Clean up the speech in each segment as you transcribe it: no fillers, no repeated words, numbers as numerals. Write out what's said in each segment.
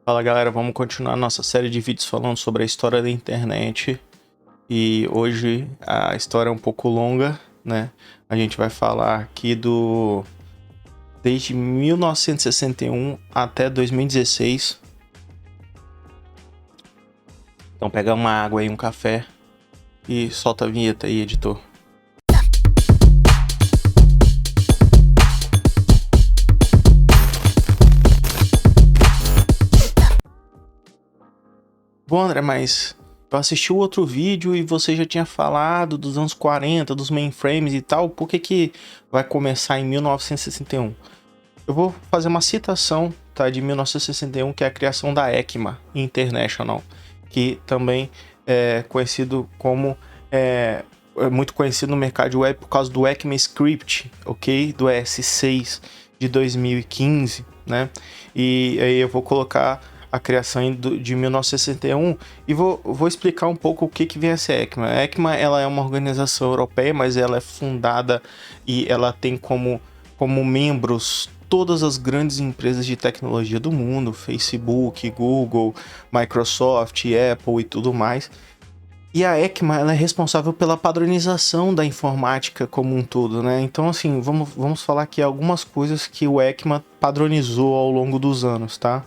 Fala galera, vamos continuar nossa série de vídeos falando sobre a história da internet. E hoje a história é um pouco longa, né? A gente vai falar aqui desde 1961 até 2016. Então pega uma água e um café e solta a vinheta aí, editor. Bom, André, mas eu assisti o outro vídeo e você já tinha falado dos anos 40, dos mainframes e tal. Por que vai começar em 1961? Eu vou fazer uma citação, tá, de 1961, que é a criação da ECMA International, que também é conhecido como... é muito conhecido no mercado web por causa do ECMAScript, ok? Do ES6 de 2015, né? E aí eu vou colocar a criação de 1961 e vou explicar um pouco o que vem a ser a ECMA. A ECMA ela é uma organização europeia, mas ela é fundada e ela tem como membros todas as grandes empresas de tecnologia do mundo, Facebook, Google, Microsoft, Apple e tudo mais. E a ECMA ela é responsável pela padronização da informática como um todo, né? Então, assim, vamos falar aqui algumas coisas que o ECMA padronizou ao longo dos anos, tá?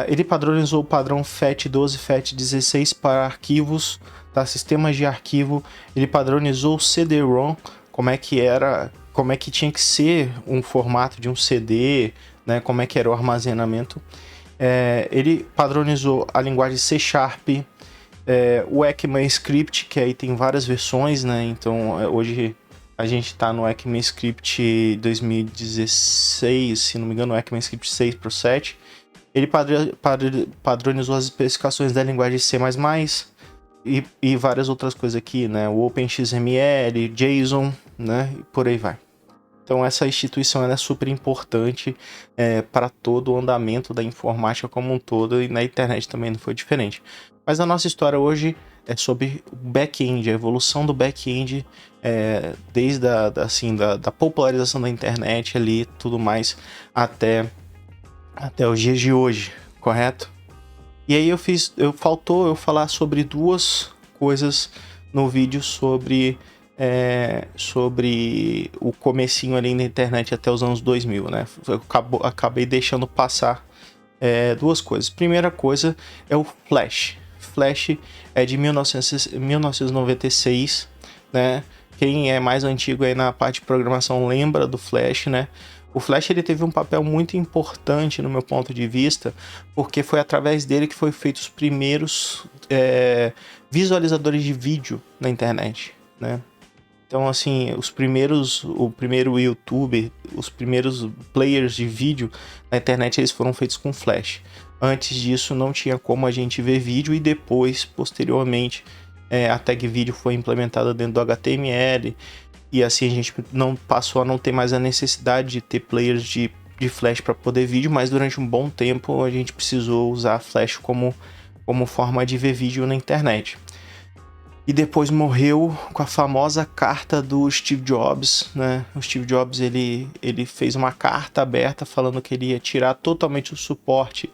Ele padronizou o padrão FAT12 e FAT16 para arquivos, tá? Sistemas de arquivo. Ele padronizou o CD-ROM, como é que tinha que ser um formato de um CD, né? Como é que era o armazenamento. Ele padronizou a linguagem C#, o ECMAScript, que aí tem várias versões, né? Então hoje a gente está no ECMAScript 2016, se não me engano, o ECMAScript 6 para o 7. Ele padronizou as especificações da linguagem C++ e várias outras coisas aqui, né? O OpenXML, JSON, né? E por aí vai. Então essa instituição ela é super importante para todo o andamento da informática como um todo, e na internet também não foi diferente. Mas a nossa história hoje é sobre o back-end, a evolução do back-end, desde da popularização da internet ali, tudo mais, até os dias de hoje, correto? E aí faltou eu falar sobre duas coisas no vídeo sobre o comecinho ali na internet até os anos 2000, né? Eu acabei deixando passar duas coisas. Primeira coisa é o Flash. Flash é de 1996, né? Quem é mais antigo aí na parte de programação lembra do Flash, né? O Flash ele teve um papel muito importante no meu ponto de vista, porque foi através dele que foi feito os primeiros visualizadores de vídeo na internet, né? Então, assim, o primeiro YouTube, os primeiros players de vídeo na internet, eles foram feitos com Flash. Antes disso, não tinha como a gente ver vídeo e depois, posteriormente, a tag vídeo foi implementada dentro do HTML e assim a gente passou a não ter mais a necessidade de ter players de Flash para poder vídeo, mas durante um bom tempo a gente precisou usar Flash como forma de ver vídeo na internet. E depois morreu com a famosa carta do Steve Jobs, né? O Steve Jobs ele fez uma carta aberta falando que ele ia tirar totalmente o suporte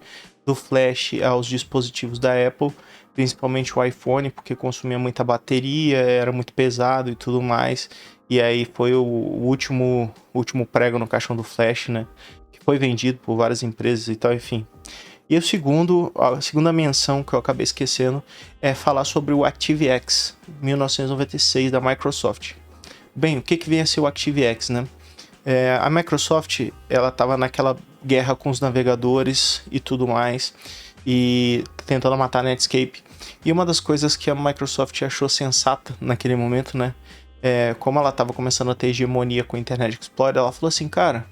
do Flash aos dispositivos da Apple, principalmente o iPhone, porque consumia muita bateria, era muito pesado e tudo mais. E aí foi o último prego no caixão do Flash, né? Que foi vendido por várias empresas e tal, enfim. E a segunda menção que eu acabei esquecendo é falar sobre o ActiveX 1996 da Microsoft. Bem, o que vem a ser o ActiveX, né? A Microsoft ela estava naquela guerra com os navegadores e tudo mais, e tentando matar a Netscape. E uma das coisas que a Microsoft achou sensata naquele momento, né? Como ela estava começando a ter hegemonia com o Internet Explorer, ela falou assim, cara,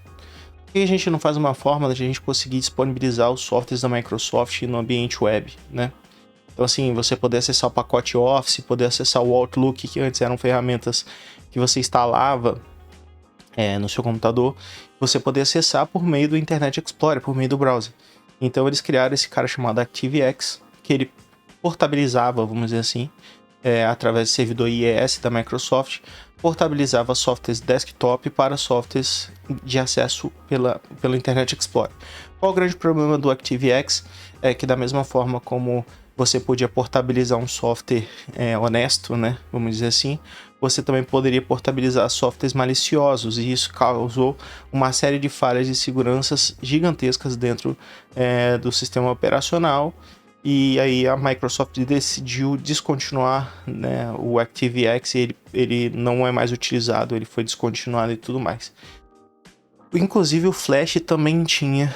por que a gente não faz uma forma de a gente conseguir disponibilizar os softwares da Microsoft no ambiente web, né? Então, assim, você poder acessar o pacote Office, poder acessar o Outlook, que antes eram ferramentas que você instalava no seu computador, você poder acessar por meio do Internet Explorer, por meio do browser. Então, eles criaram esse cara chamado ActiveX, que ele portabilizava, vamos dizer assim, através do servidor IES da Microsoft, portabilizava softwares desktop para softwares de acesso pela Internet Explorer. Qual o grande problema do ActiveX? É que da mesma forma como você podia portabilizar um software honesto, né, vamos dizer assim, você também poderia portabilizar softwares maliciosos, e isso causou uma série de falhas de segurança gigantescas dentro do sistema operacional. E aí a Microsoft decidiu descontinuar, né, o ActiveX, ele não é mais utilizado, ele foi descontinuado e tudo mais. Inclusive o Flash também tinha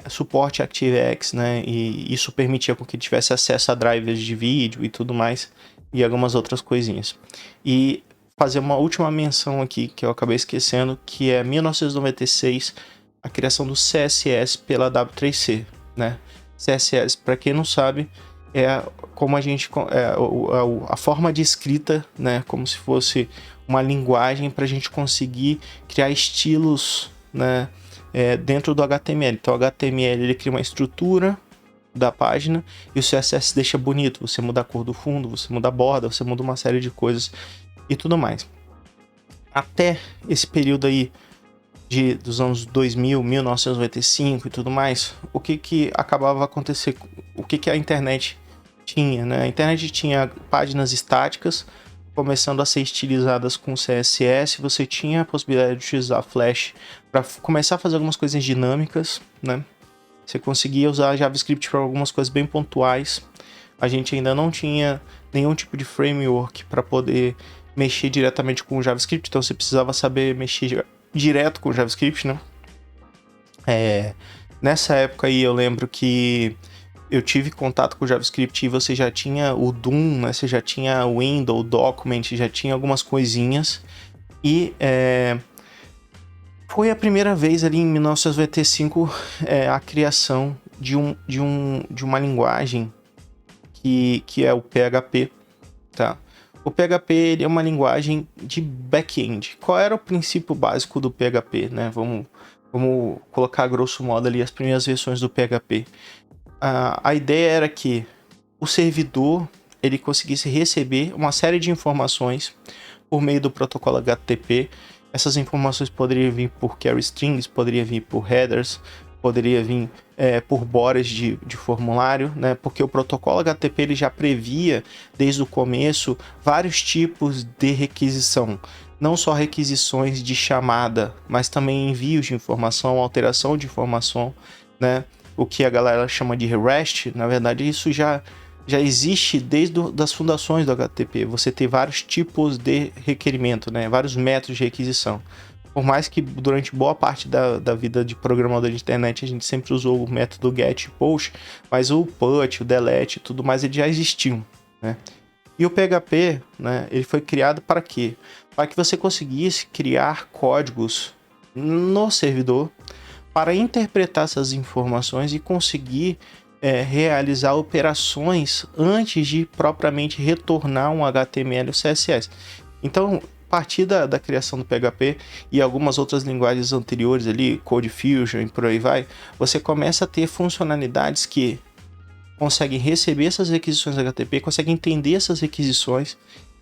suporte ActiveX, né, e isso permitia com que tivesse acesso a drivers de vídeo e tudo mais, e algumas outras coisinhas. E fazer uma última menção aqui, que eu acabei esquecendo, que é 1996, a criação do CSS pela W3C, né? CSS, para quem não sabe, é como a forma de escrita, né? Como se fosse uma linguagem para a gente conseguir criar estilos, né? Dentro do HTML. Então, o HTML ele cria uma estrutura da página e o CSS deixa bonito. Você muda a cor do fundo, você muda a borda, você muda uma série de coisas e tudo mais. Até esse período aí dos anos 2000, 1995 e tudo mais, o que acabava acontecendo, o que a internet tinha, né? A internet tinha páginas estáticas começando a ser estilizadas com CSS, você tinha a possibilidade de utilizar Flash para começar a fazer algumas coisas dinâmicas, né? Você conseguia usar JavaScript para algumas coisas bem pontuais. A gente ainda não tinha nenhum tipo de framework para poder mexer diretamente com o JavaScript, então você precisava saber mexer direto com o JavaScript, né? Nessa época aí eu lembro que eu tive contato com o JavaScript e você já tinha o Doom, né? Você já tinha o Window, o Document, já tinha algumas coisinhas. E foi a primeira vez ali em 1995 a criação de uma linguagem que é o PHP, tá? O PHP ele é uma linguagem de back-end. Qual era o princípio básico do PHP, né? Vamos colocar grosso modo ali as primeiras versões do PHP. A ideia era que o servidor ele conseguisse receber uma série de informações por meio do protocolo HTTP. Essas informações poderiam vir por query strings, poderiam vir por headers, poderia vir por bodies de formulário, né? Porque o protocolo HTTP ele já previa desde o começo vários tipos de requisição, não só requisições de chamada, mas também envios de informação, alteração de informação, né? O que a galera chama de REST, na verdade isso já existe desde das fundações do HTTP. Você tem vários tipos de requerimento, né? Vários métodos de requisição. Por mais que durante boa parte da vida de programador de internet a gente sempre usou o método get e post, mas o put, o delete e tudo mais ele já existiu, né? E o PHP, né, ele foi criado para quê? Para que você conseguisse criar códigos no servidor para interpretar essas informações e conseguir realizar operações antes de propriamente retornar um HTML ou CSS. Então, a partir da criação do PHP e algumas outras linguagens anteriores ali, CodeFusion e por aí vai, você começa a ter funcionalidades que conseguem receber essas requisições HTTP, conseguem entender essas requisições.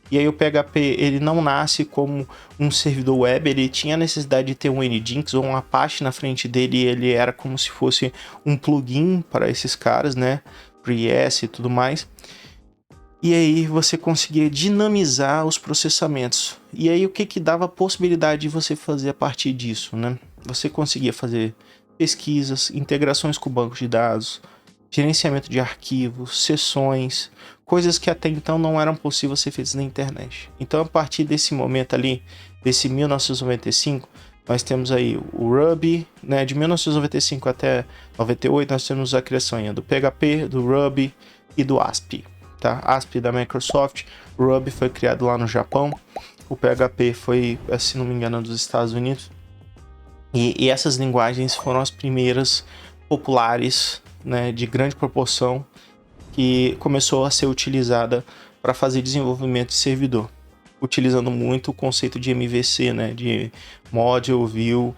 E aí o PHP ele não nasce como um servidor web, ele tinha a necessidade de ter um Nginx ou um Apache na frente dele, e ele era como se fosse um plugin para esses caras, né, para IS e tudo mais. E aí você conseguia dinamizar os processamentos. E aí o que dava a possibilidade de você fazer a partir disso, né? Você conseguia fazer pesquisas, integrações com bancos de dados, gerenciamento de arquivos, sessões, coisas que até então não eram possíveis ser feitas na internet. Então, a partir desse momento ali, desse 1995, nós temos aí o Ruby, né? De 1995 até 98, nós temos a criação do PHP, do Ruby e do ASP. Tá? ASP da Microsoft, o Ruby foi criado lá no Japão, o PHP foi, se não me engano, dos Estados Unidos. E essas linguagens foram as primeiras populares, né, de grande proporção, que começou a ser utilizada para fazer desenvolvimento de servidor, utilizando muito o conceito de MVC, né, de Module, View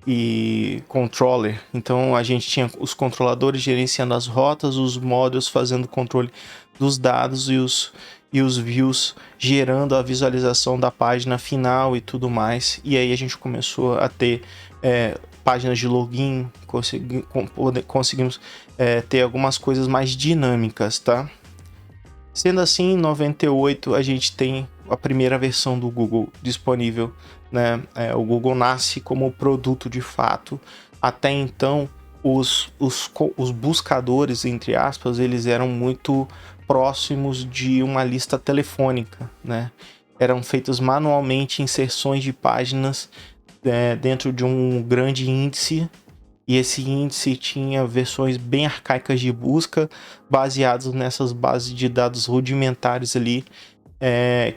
e Controller. Então a gente tinha os controladores gerenciando as rotas, os modules fazendo controle dos dados e os views, gerando a visualização da página final e tudo mais. E aí a gente começou a ter páginas de login, conseguimos ter algumas coisas mais dinâmicas, tá? Sendo assim, em 98 a gente tem a primeira versão do Google disponível, né? O Google nasce como produto de fato. Até então, os buscadores, entre aspas, eles eram muito próximos de uma lista telefônica, né? Eram feitas manualmente inserções de páginas dentro de um grande índice, e esse índice tinha versões bem arcaicas de busca, baseadas nessas bases de dados rudimentares ali,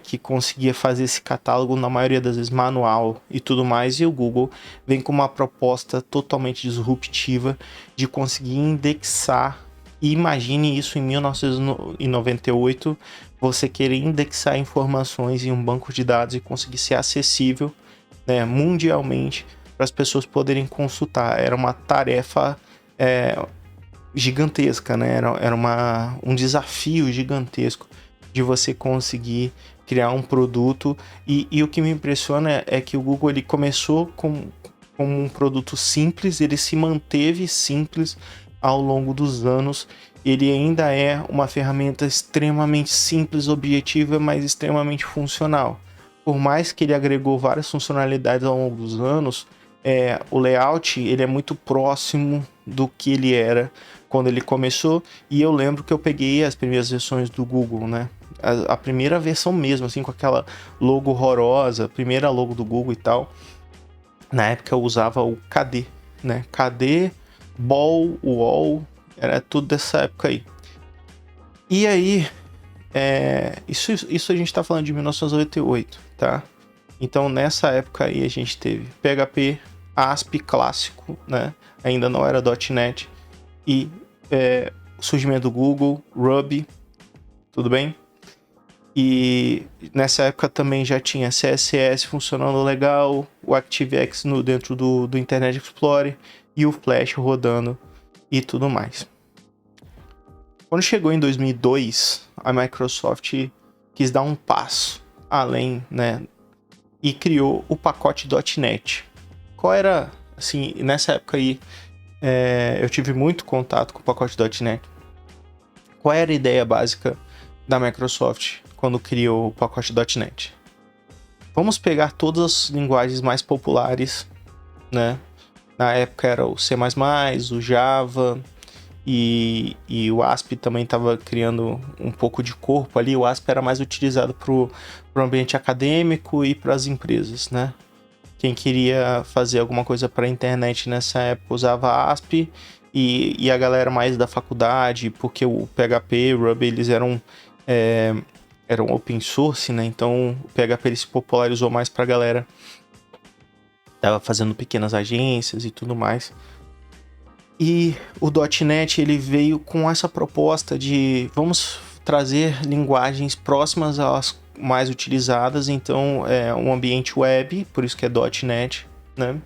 que conseguia fazer esse catálogo, na maioria das vezes manual e tudo mais. E o Google vem com uma proposta totalmente disruptiva de conseguir indexar. E imagine isso em 1998, você querer indexar informações em um banco de dados e conseguir ser acessível, né, mundialmente, para as pessoas poderem consultar. Era uma tarefa gigantesca, né? Era um desafio gigantesco de você conseguir criar um produto. E o que me impressiona é que o Google ele começou como um produto simples, ele se manteve simples ao longo dos anos. Ele ainda é uma ferramenta extremamente simples, objetiva, mas extremamente funcional. Por mais que ele agregou várias funcionalidades ao longo dos anos, o layout ele é muito próximo do que ele era quando ele começou. E eu lembro que eu peguei as primeiras versões do Google, né? A primeira versão mesmo, assim, com aquela logo horrorosa, a primeira logo do Google e tal. Na época eu usava o KD, né? KD, Ball, UOL, era tudo dessa época aí. E aí, isso a gente tá falando de 1998, tá? Então nessa época aí a gente teve PHP, ASP clássico, né? Ainda não era .NET. E o surgimento do Google, Ruby, tudo bem? E nessa época também já tinha CSS funcionando legal, o ActiveX dentro do Internet Explorer e o Flash rodando e tudo mais. Quando chegou em 2002, a Microsoft quis dar um passo além, né? E criou o pacote .NET. Qual era, assim, nessa época aí, eu tive muito contato com o pacote .NET. Qual era a ideia básica da Microsoft quando criou o pacote .NET? Vamos pegar todas as linguagens mais populares, né? Na época era o C++, o Java e o ASP também estava criando um pouco de corpo ali. O ASP era mais utilizado para o ambiente acadêmico e para as empresas, né? Quem queria fazer alguma coisa para a internet nessa época usava ASP, e a galera mais da faculdade, porque o PHP, o Ruby, eles eram open source, né? Então o PHP ele se popularizou mais para a galera tava fazendo pequenas agências e tudo mais. E o .NET ele veio com essa proposta de vamos trazer linguagens próximas às mais utilizadas, então é um ambiente web, por isso que é .NET, né?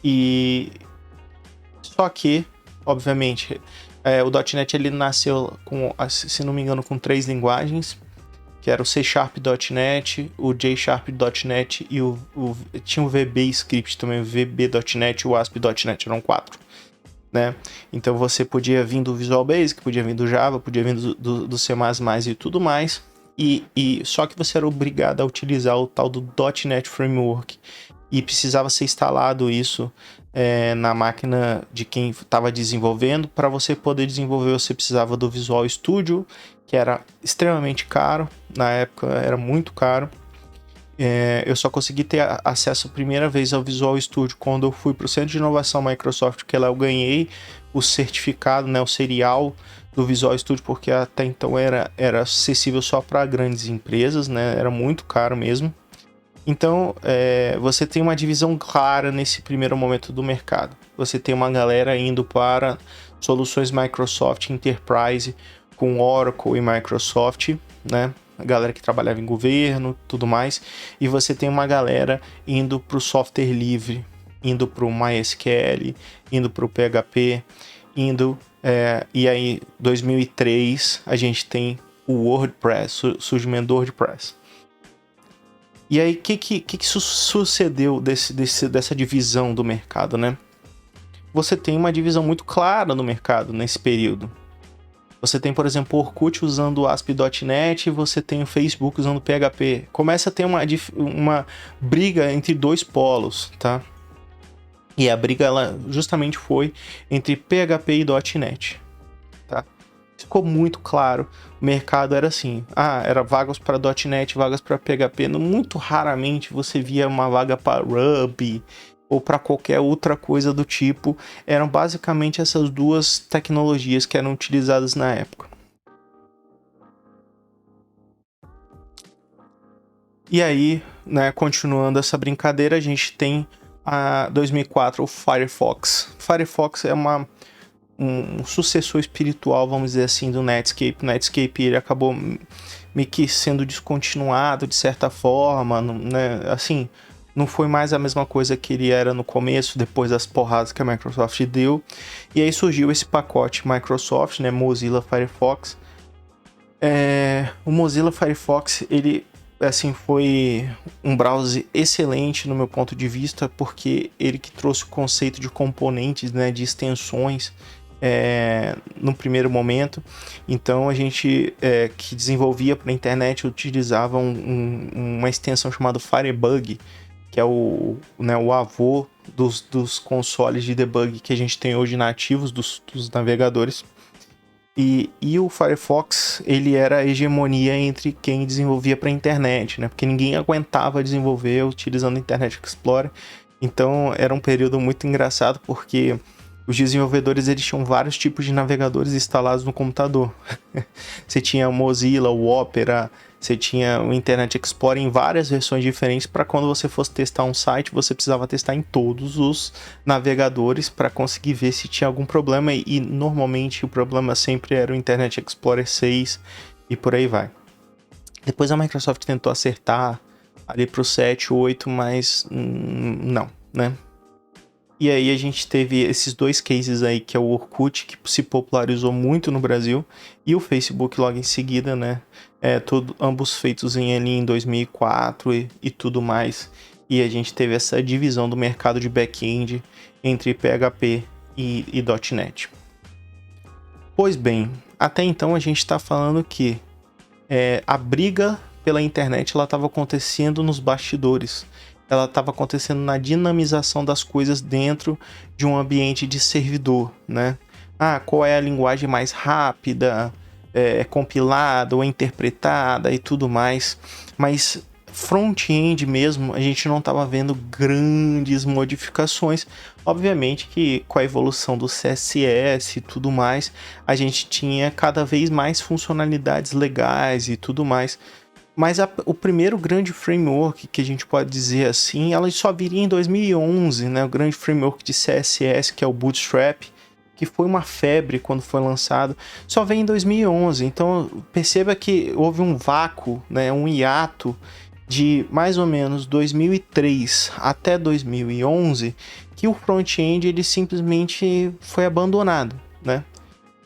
E só que, obviamente, o .NET ele nasceu com, se não me engano, com 3 linguagens, que era o C#.NET, o J#.NET e tinha o VB Script também, o VB.NET e o ASP.NET, eram 4. Né? Então você podia vir do Visual Basic, podia vir do Java, podia vir do C++ e tudo mais, e só que você era obrigado a utilizar o tal do .NET Framework, e precisava ser instalado isso na máquina de quem estava desenvolvendo. Para você poder desenvolver, você precisava do Visual Studio, que era extremamente caro, na época era muito caro. Eu só consegui ter acesso a primeira vez ao Visual Studio quando eu fui para o Centro de Inovação Microsoft, que lá eu ganhei o certificado, né, o serial do Visual Studio, porque até então era acessível só para grandes empresas, né, era muito caro mesmo. Então, você tem uma divisão clara nesse primeiro momento do mercado. Você tem uma galera indo para soluções Microsoft Enterprise com Oracle e Microsoft, né? A galera que trabalhava em governo, tudo mais. E você tem uma galera indo para o software livre, indo para o MySQL, indo para o PHP, e aí 2003 a gente tem o WordPress, surgimento do WordPress. E aí, o que sucedeu dessa divisão do mercado, né? Você tem uma divisão muito clara no mercado nesse período. Você tem, por exemplo, o Orkut usando o ASP.NET e você tem o Facebook usando o PHP. Começa a ter uma briga entre dois polos, tá? E a briga, ela justamente foi entre PHP e .NET, tá? Ficou muito claro, o mercado era assim, era vagas para .NET, vagas para PHP, muito raramente você via uma vaga para Ruby ou para qualquer outra coisa do tipo, eram basicamente essas duas tecnologias que eram utilizadas na época. E aí, né, continuando essa brincadeira, a gente tem a 2004 o Firefox. Firefox é um sucessor espiritual, vamos dizer assim, do Netscape. O Netscape ele acabou meio que sendo descontinuado de certa forma, né? Assim, não foi mais a mesma coisa que ele era no começo, depois das porradas que a Microsoft deu. E aí surgiu esse pacote Microsoft, né? Mozilla Firefox. O Mozilla Firefox, ele assim, foi um browser excelente no meu ponto de vista, porque ele que trouxe o conceito de componentes, né, de extensões no primeiro momento. Então a gente que desenvolvia para a internet utilizava uma extensão chamada Firebug, que é o avô dos consoles de debug que a gente tem hoje nativos dos navegadores. E o Firefox, ele era a hegemonia entre quem desenvolvia para a internet, né? Porque ninguém aguentava desenvolver utilizando o Internet Explorer. Então era um período muito engraçado, porque os desenvolvedores eles tinham vários tipos de navegadores instalados no computador. Você tinha o Mozilla, o Opera, você tinha o Internet Explorer em várias versões diferentes. Para quando você fosse testar um site, você precisava testar em todos os navegadores para conseguir ver se tinha algum problema. E normalmente o problema sempre era o Internet Explorer 6 e por aí vai. Depois a Microsoft tentou acertar ali para o 7, 8, mas não, né? E aí a gente teve esses dois cases aí, que é o Orkut, que se popularizou muito no Brasil, e o Facebook logo em seguida, né? Ambos feitos ali em 2004 e tudo mais. E a gente teve essa divisão do mercado de back-end entre PHP e .NET. Pois bem, até então a gente está falando que a briga pela internet estava acontecendo nos bastidores. Ela estava acontecendo na dinamização das coisas dentro de um ambiente de servidor, né? Qual é a linguagem mais rápida, compilada ou interpretada e tudo mais. Mas front-end mesmo, a gente não estava vendo grandes modificações. Obviamente que com a evolução do CSS e tudo mais, a gente tinha cada vez mais funcionalidades legais e tudo mais. Mas o primeiro grande framework, que a gente pode dizer assim, ela só viria em 2011, né? O grande framework de CSS, que é o Bootstrap, que foi uma febre quando foi lançado, só veio em 2011. Então perceba que houve um vácuo, né? Um hiato de mais ou menos 2003 até 2011, que o front-end ele simplesmente foi abandonado, né?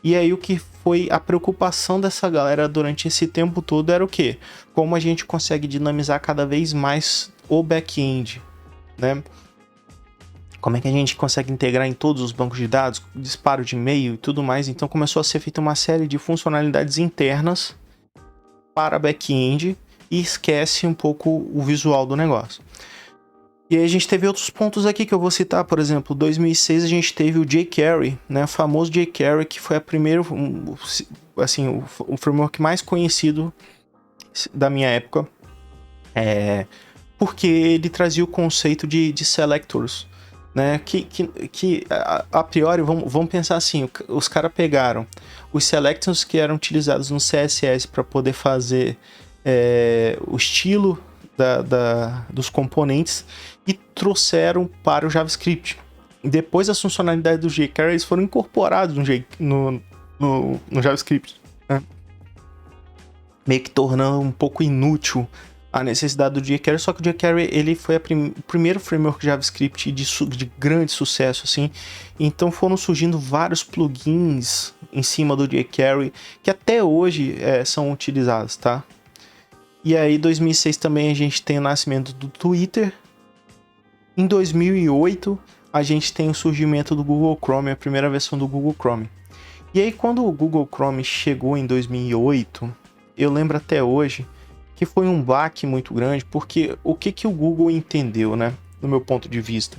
E aí o que foi a preocupação dessa galera durante esse tempo todo era o quê? Como a gente consegue dinamizar cada vez mais o back-end, né? Como é que a gente consegue integrar em todos os bancos de dados, disparo de e-mail e tudo mais. Então começou a ser feita uma série de funcionalidades internas para back-end e esquece um pouco o visual do negócio. E aí a gente teve outros pontos aqui que eu vou citar, por exemplo, em 2006 a gente teve o jQuery, né, o famoso jQuery, que foi a primeira, assim, o framework mais conhecido da minha época, porque ele trazia o conceito de selectors, né, que a priori, vamos pensar assim, os caras pegaram os selectors que eram utilizados no CSS para poder fazer o estilo dos componentes e trouxeram para o JavaScript. Depois as funcionalidades do jQuery foram incorporadas no JavaScript, né? Meio que tornando um pouco inútil a necessidade do jQuery, só que o jQuery ele foi o primeiro framework JavaScript de grande sucesso, assim. Então foram surgindo vários plugins em cima do jQuery que até hoje são utilizados, tá? E aí, em 2006 também a gente tem o nascimento do Twitter. Em 2008 a gente tem o surgimento do Google Chrome, a primeira versão do Google Chrome. E aí, quando o Google Chrome chegou em 2008, eu lembro até hoje que foi um baque muito grande, porque o que o Google entendeu, né? Do meu ponto de vista.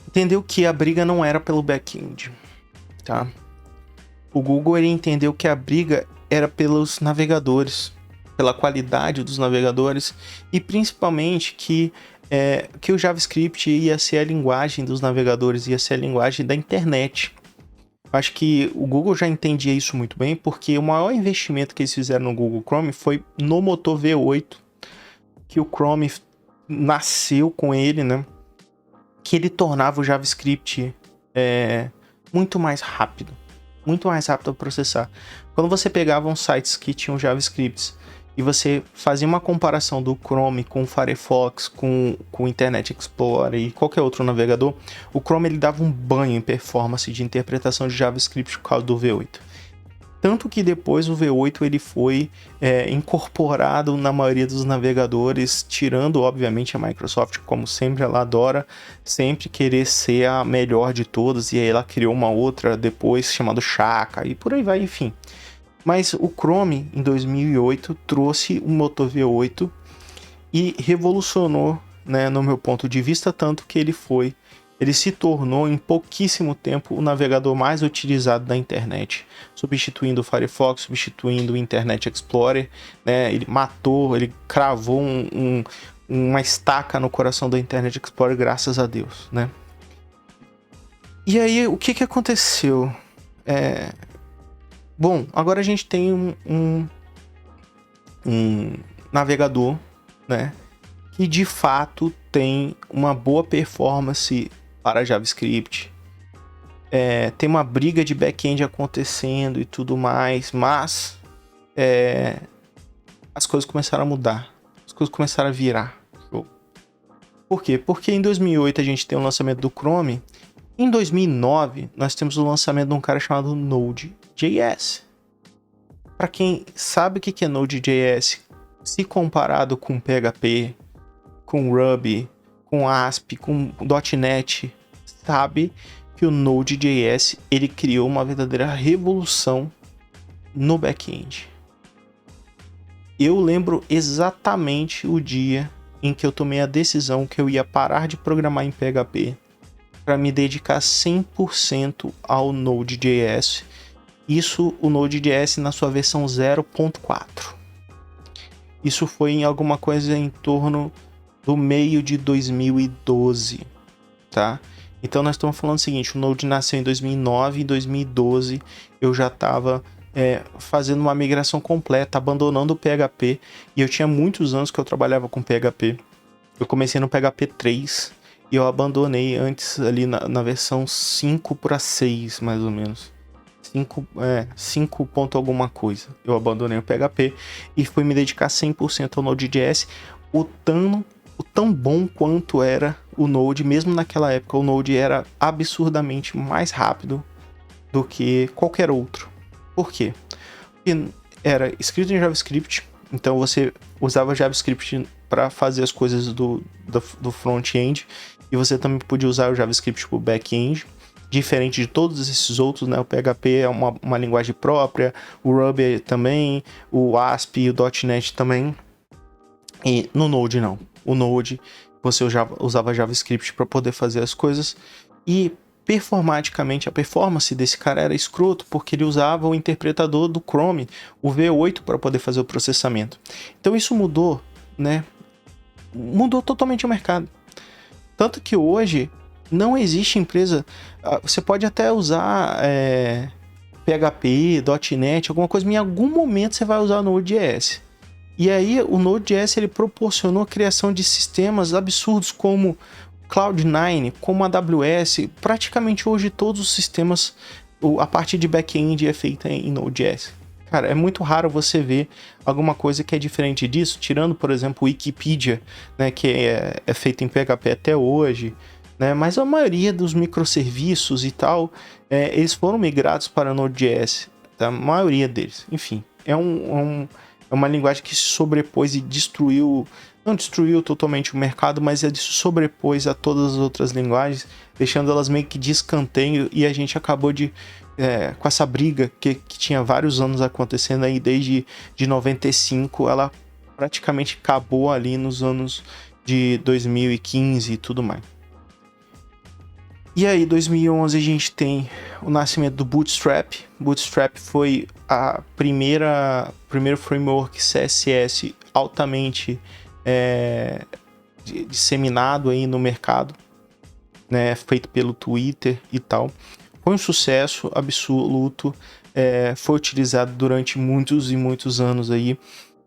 Entendeu que a briga não era pelo back-end, tá? O Google ele entendeu que a briga era pelos navegadores, pela qualidade dos navegadores e principalmente que o JavaScript ia ser a linguagem dos navegadores, ia ser a linguagem da internet. Acho que o Google já entendia isso muito bem, porque o maior investimento que eles fizeram no Google Chrome foi no motor V8, que o Chrome nasceu com ele, né? Que ele tornava o JavaScript muito mais rápido a processar. Quando você pegava uns sites que tinham JavaScripts e você fazia uma comparação do Chrome com o Firefox, com o Internet Explorer e qualquer outro navegador, o Chrome ele dava um banho em performance de interpretação de JavaScript por causa do V8. Tanto que depois o V8 ele foi incorporado na maioria dos navegadores, tirando obviamente a Microsoft, como sempre ela adora sempre querer ser a melhor de todas, e aí ela criou uma outra depois chamada Chaka e por aí vai, enfim. Mas o Chrome, em 2008, trouxe um motor V8 e revolucionou, né, no meu ponto de vista, tanto que ele se tornou em pouquíssimo tempo o navegador mais utilizado da internet, substituindo o Firefox, substituindo o Internet Explorer, né, ele cravou uma estaca no coração do Internet Explorer, graças a Deus, né. E aí, o que aconteceu? Bom, agora a gente tem um navegador, né, que de fato tem uma boa performance para JavaScript. Tem uma briga de back-end acontecendo e tudo mais, mas as coisas começaram a mudar, as coisas começaram a virar. Por quê? Porque em 2008 a gente tem o lançamento do Chrome. Em 2009, nós temos o lançamento de um cara chamado Node.js. Para quem sabe o que é Node.js, se comparado com PHP, com Ruby, com ASP, com .NET, sabe que o Node.js ele criou uma verdadeira revolução no back-end. Eu lembro exatamente o dia em que eu tomei a decisão que eu ia parar de programar em PHP para me dedicar 100% ao Node.js. Isso, o Node.js na sua versão 0.4. Isso foi em alguma coisa em torno do meio de 2012, tá? Então nós estamos falando o seguinte, o Node nasceu em 2009, em 2012 eu já estava fazendo uma migração completa, abandonando o PHP, e eu tinha muitos anos que eu trabalhava com PHP. Eu comecei no PHP 3 e eu abandonei antes ali na versão 5 para 6, mais ou menos. 5 ponto alguma coisa. Eu abandonei o PHP e fui me dedicar 100% ao Node.js, o tão bom quanto era o Node. Mesmo naquela época, o Node era absurdamente mais rápido do que qualquer outro. Por quê? Porque era escrito em JavaScript, então você usava JavaScript para fazer as coisas do front-end, e você também podia usar o JavaScript para o back-end. Diferente de todos esses outros, né? O PHP é uma linguagem própria, o Ruby também, o ASP e o .NET também. E no Node não. O Node você usava JavaScript para poder fazer as coisas, e performaticamente a performance desse cara era escroto, porque ele usava o interpretador do Chrome, o V8, para poder fazer o processamento. Então isso mudou, né? Mudou totalmente o mercado. Tanto que hoje não existe empresa. Você pode até usar PHP, .NET, alguma coisa, mas em algum momento você vai usar o Node.js. E aí o Node.js ele proporcionou a criação de sistemas absurdos como Cloud9, como a AWS. Praticamente hoje todos os sistemas, a parte de back-end é feita em Node.js. Cara, é muito raro você ver alguma coisa que é diferente disso, tirando, por exemplo, o Wikipedia, né, que é feito em PHP até hoje, né, mas a maioria dos microserviços e tal, eles foram migrados para Node.js, tá? A maioria deles. Enfim, é uma linguagem que se sobrepôs e destruiu, não destruiu totalmente o mercado, mas ele se sobrepôs a todas as outras linguagens, deixando elas meio que de escanteio, e a gente acabou com essa briga que tinha vários anos acontecendo aí, desde de 95, ela praticamente acabou ali nos anos de 2015 e tudo mais. E aí, 2011, a gente tem o nascimento do Bootstrap. Bootstrap foi primeiro framework CSS altamente disseminado aí no mercado, né, feito pelo Twitter e tal. Foi um sucesso absoluto, foi utilizado durante muitos e muitos anos aí.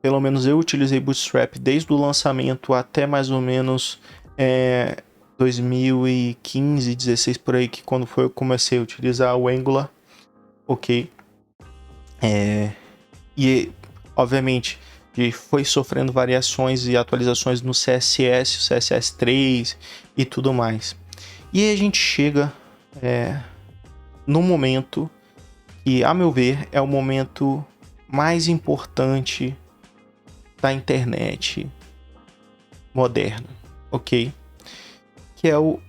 Pelo menos eu utilizei Bootstrap desde o lançamento até mais ou menos 2015, 16 por aí, que quando eu comecei a utilizar o Angular, ok? E, obviamente, foi sofrendo variações e atualizações no CSS, o CSS 3 e tudo mais. E aí a gente chega no momento que, a meu ver, é o momento mais importante da internet moderna, ok? Que é o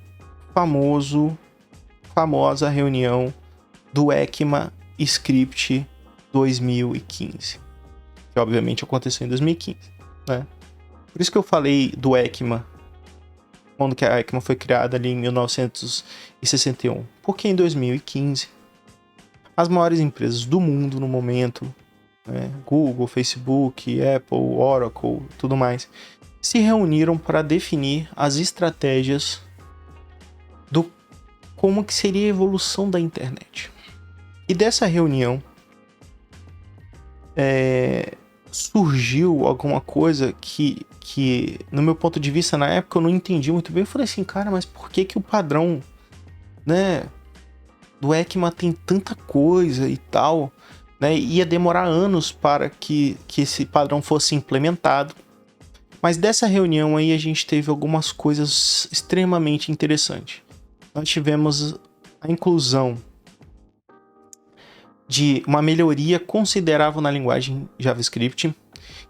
famosa reunião do ECMA Script 2015, que obviamente aconteceu em 2015, né? Por isso que eu falei do ECMA, quando que a ECMA foi criada ali em 1961, porque em 2015 as maiores empresas do mundo no momento, né, Google, Facebook, Apple, Oracle, tudo mais, se reuniram para definir as estratégias do como que seria a evolução da internet. E dessa reunião surgiu alguma coisa que, no meu ponto de vista, na época eu não entendi muito bem. Eu falei assim, cara, mas por que o padrão, né, do ECMA tem tanta coisa e tal, né? Ia demorar anos para que esse padrão fosse implementado. Mas dessa reunião aí a gente teve algumas coisas extremamente interessantes. Nós tivemos a inclusão de uma melhoria considerável na linguagem JavaScript,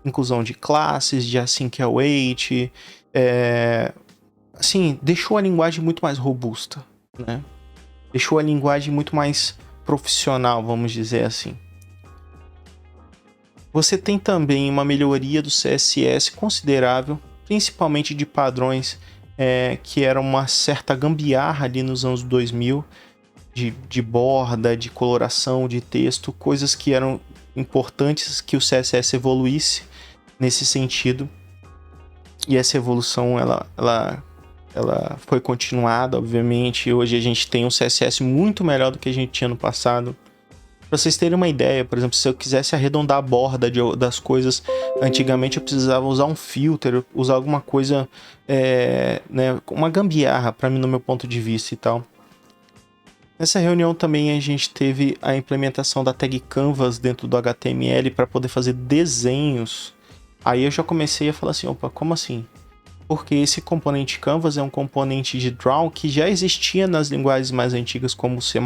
inclusão de classes, de async await, assim, deixou a linguagem muito mais robusta, né? Deixou a linguagem muito mais profissional, vamos dizer assim. Você tem também uma melhoria do CSS considerável, principalmente de padrões que eram uma certa gambiarra ali nos anos 2000, de borda, de coloração, de texto, coisas que eram importantes que o CSS evoluísse nesse sentido. E essa evolução ela foi continuada, obviamente. Hoje a gente tem um CSS muito melhor do que a gente tinha no passado. Para vocês terem uma ideia, por exemplo, se eu quisesse arredondar a borda das coisas, antigamente eu precisava usar um filter, usar alguma coisa, né, uma gambiarra para mim, no meu ponto de vista e tal. Nessa reunião também a gente teve a implementação da tag Canvas dentro do HTML para poder fazer desenhos. Aí eu já comecei a falar assim, opa, como assim? Porque esse componente Canvas é um componente de draw que já existia nas linguagens mais antigas como o C++,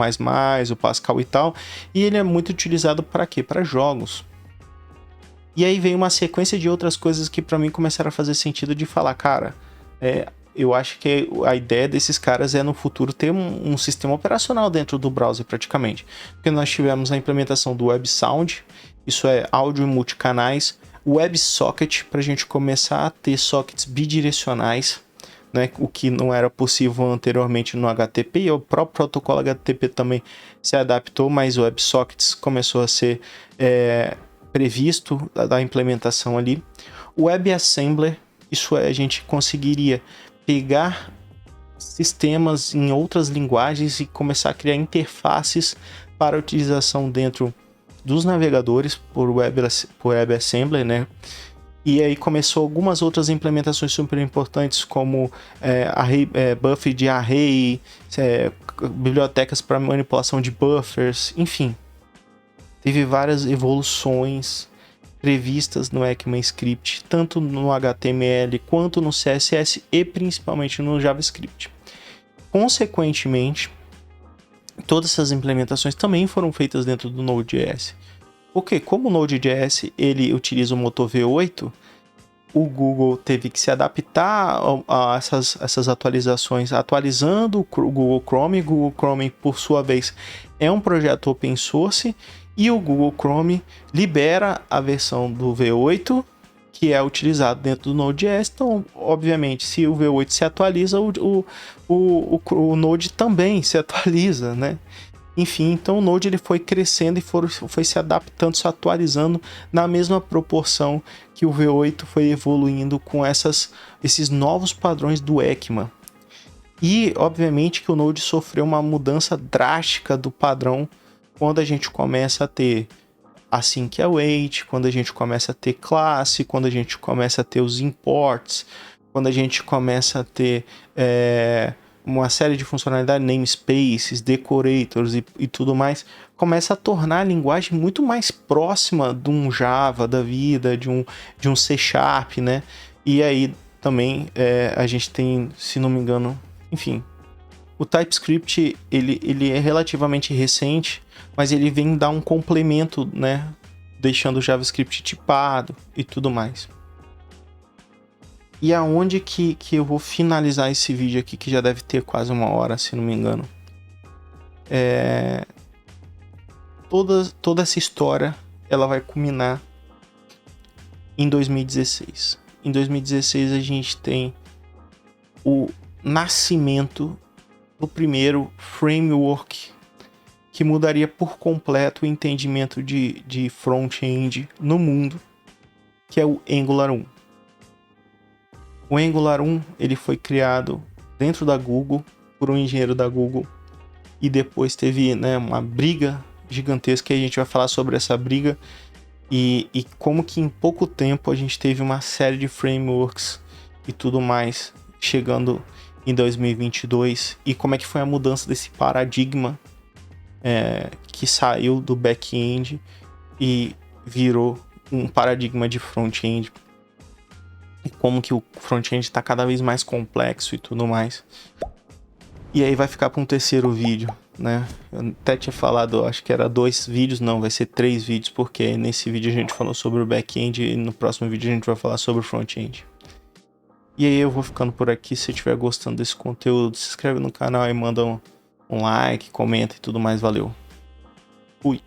o Pascal e tal, e ele é muito utilizado para quê? Para jogos. E aí vem uma sequência de outras coisas que para mim começaram a fazer sentido, de falar, cara, eu acho que a ideia desses caras é no futuro ter um sistema operacional dentro do browser praticamente. Porque nós tivemos a implementação do WebSound, isso é áudio multicanais, o WebSocket, para a gente começar a ter sockets bidirecionais, né, o que não era possível anteriormente no HTTP, e o próprio protocolo HTTP também se adaptou, mas o WebSockets começou a ser previsto da implementação ali. O WebAssembler, isso é, a gente conseguiria pegar sistemas em outras linguagens e começar a criar interfaces para utilização dentro dos navegadores por WebAssembler, né? E aí começou algumas outras implementações super importantes, como buffer de array, bibliotecas para manipulação de buffers, enfim. teve várias evoluções previstas no ECMAScript, tanto no HTML quanto no CSS e principalmente no JavaScript. Consequentemente, todas essas implementações também foram feitas dentro do Node.js. Porque como o Node.js ele utiliza o motor V8, o Google teve que se adaptar a essas atualizações, atualizando o Google Chrome. O Google Chrome, por sua vez, é um projeto open source, e o Google Chrome libera a versão do V8, que é utilizado dentro do Node.js. Então, obviamente, se o V8 se atualiza, o Node também se atualiza, né? Enfim, então o Node ele foi crescendo e foi se adaptando, se atualizando na mesma proporção que o V8 foi evoluindo com esses novos padrões do ECMA. E, obviamente, que o Node sofreu uma mudança drástica do padrão quando a gente começa a ter async await, quando a gente começa a ter classe, quando a gente começa a ter os imports, quando a gente começa a ter uma série de funcionalidades, namespaces, decorators e tudo mais, começa a tornar a linguagem muito mais próxima de um Java da vida, de um C Sharp, né? E aí também a gente tem, se não me engano, enfim, o TypeScript ele é relativamente recente, mas ele vem dar um complemento, né? Deixando o JavaScript tipado e tudo mais. E aonde que eu vou finalizar esse vídeo aqui, que já deve ter quase 1 hora, se não me engano. Toda essa história ela vai culminar em 2016. Em 2016 a gente tem o nascimento do primeiro framework que mudaria por completo o entendimento de front-end no mundo, que é o Angular 1. O Angular 1 ele foi criado dentro da Google, por um engenheiro da Google, e depois teve, né, uma briga gigantesca, e a gente vai falar sobre essa briga e como que em pouco tempo a gente teve uma série de frameworks e tudo mais chegando em 2022, e como é que foi a mudança desse paradigma que saiu do back-end e virou um paradigma de front-end, e como que o front-end está cada vez mais complexo e tudo mais. E aí vai ficar para um terceiro vídeo, né? Eu até tinha falado, acho que era 2 vídeos, não, vai ser 3 vídeos, porque nesse vídeo a gente falou sobre o back-end e no próximo vídeo a gente vai falar sobre o front-end. E aí eu vou ficando por aqui. Se você estiver gostando desse conteúdo, se inscreve no canal e manda um like, comenta e tudo mais. Valeu. Fui.